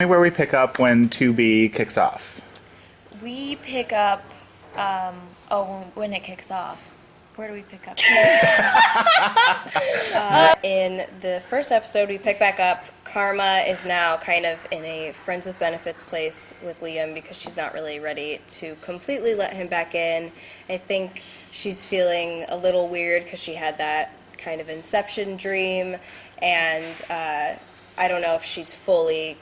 Where we pick up when 2B kicks off. We pick up, when it kicks off. Where do we pick up? In the first episode, we pick back up. Karma is now kind of in a friends with benefits place with Liam because she's not really ready to completely let him back in. I think she's feeling a little weird because she had that kind of inception dream, and I don't know if she's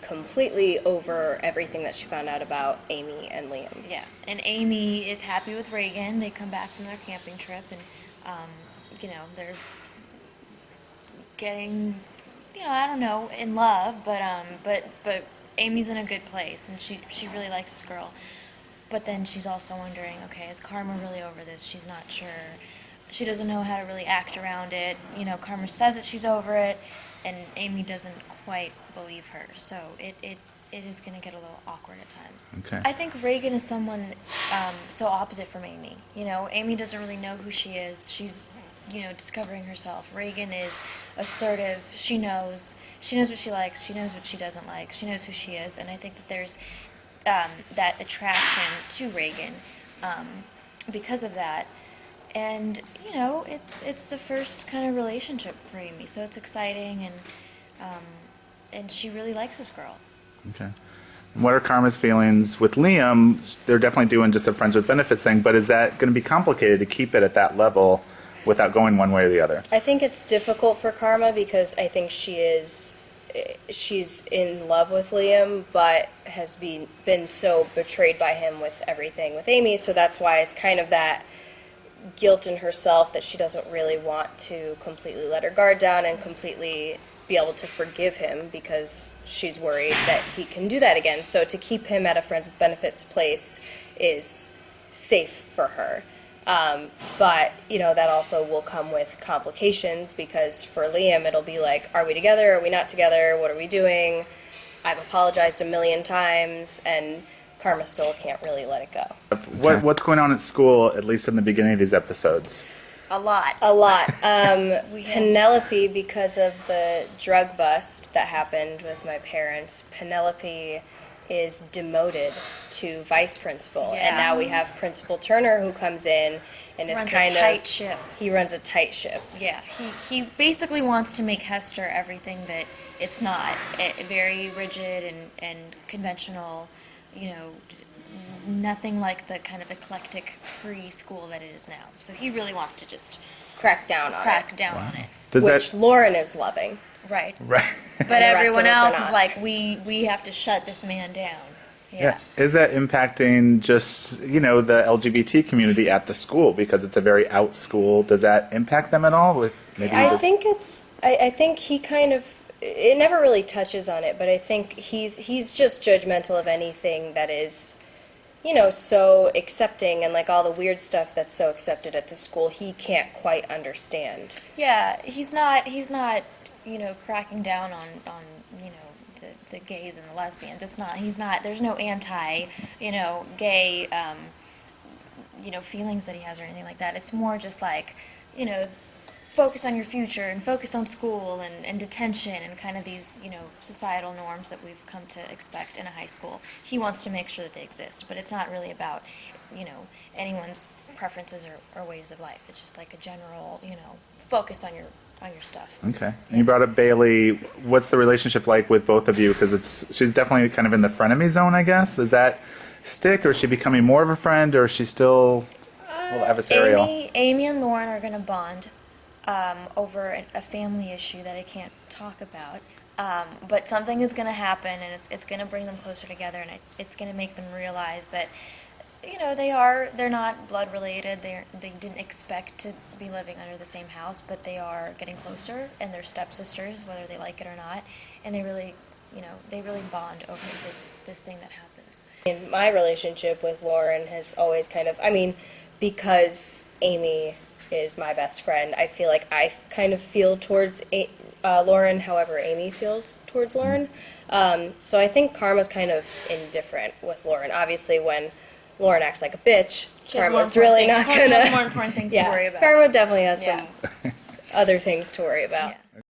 completely over everything that she found out about Amy and Liam. Yeah, and Amy is happy with Reagan. They come back from their camping trip, and they're getting, I don't know, in love, but Amy's in a good place, and she really likes this girl. But then she's also wondering, okay, is Karma really over this? She's not sure. She doesn't know how to really act around it. Karma says that she's over it, and Amy doesn't quite believe her. So it is going to get a little awkward at times. Okay. I think Reagan is someone so opposite from Amy. Amy doesn't really know who she is. She's, discovering herself. Reagan is assertive. She knows what she likes. She knows what she doesn't like. She knows who she is. And I think that there's that attraction to Reagan because of that. And, it's the first kind of relationship for Amy. So it's exciting, and she really likes this girl. Okay. And what are Karma's feelings with Liam? They're definitely doing just a friends with benefits thing, but is that going to be complicated to keep it at that level without going one way or the other? I think it's difficult for Karma because I think she's in love with Liam, but has been so betrayed by him with everything with Amy, so that's why it's kind of that guilt in herself that she doesn't really want to completely let her guard down and completely be able to forgive him because she's worried that he can do that again. So to keep him at a friends with benefits place is safe for her. But, that also will come with complications because for Liam it'll be like, are we together? Are we not together? What are we doing? I've apologized a million times, and Karma still can't really let it go. What's going on at school, at least in the beginning of these episodes? A lot. Penelope, because of the drug bust that happened with my parents, Penelope is demoted to vice principal. Yeah. And now we have Principal Turner who comes in and is kind of... tight ship. He runs a tight ship. Yeah, he basically wants to make Hester everything that it's not. Very rigid and conventional, nothing like the kind of eclectic, free school that it is now. So he really wants to just crack down on it. Which Lauren is loving. Right. Right. But everyone else is like, we have to shut this man down. Yeah. Is that impacting just, the LGBT community at the school because it's a very out school? Does that impact them at all? I think he kind of, it never really touches on it, but I think he's just judgmental of anything that is, so accepting, and like all the weird stuff that's so accepted at the school, he can't quite understand. Yeah, he's not cracking down on the gays and the lesbians. There's no anti, gay, feelings that he has or anything like that. It's more just like, focus on your future and focus on school and detention and kind of these, societal norms that we've come to expect in a high school. He wants to make sure that they exist, but it's not really about, anyone's preferences or ways of life. It's just like a general, focus on your stuff. Okay. And you brought up Bailey. What's the relationship like with both of you? Because she's definitely kind of in the frenemy zone, I guess. Does that stick, or is she becoming more of a friend, or is she still a little adversarial? Amy and Lauren are going to bond over a family issue that I can't talk about. But something is going to happen, and it's going to bring them closer together, and it's going to make them realize that they're not blood related. They didn't expect to be living under the same house, but they are getting closer, and they're stepsisters, whether they like it or not. And they really bond over this thing that happens. And my relationship with Lauren has always kind of, because Amy is my best friend, I feel like I kind of feel towards Lauren however Amy feels towards Lauren. So I think Karma's kind of indifferent with Lauren. Obviously, when Lauren acts like a bitch, Karma's really not gonna... more important things to worry about. Karma definitely has some other things to worry about. Yeah.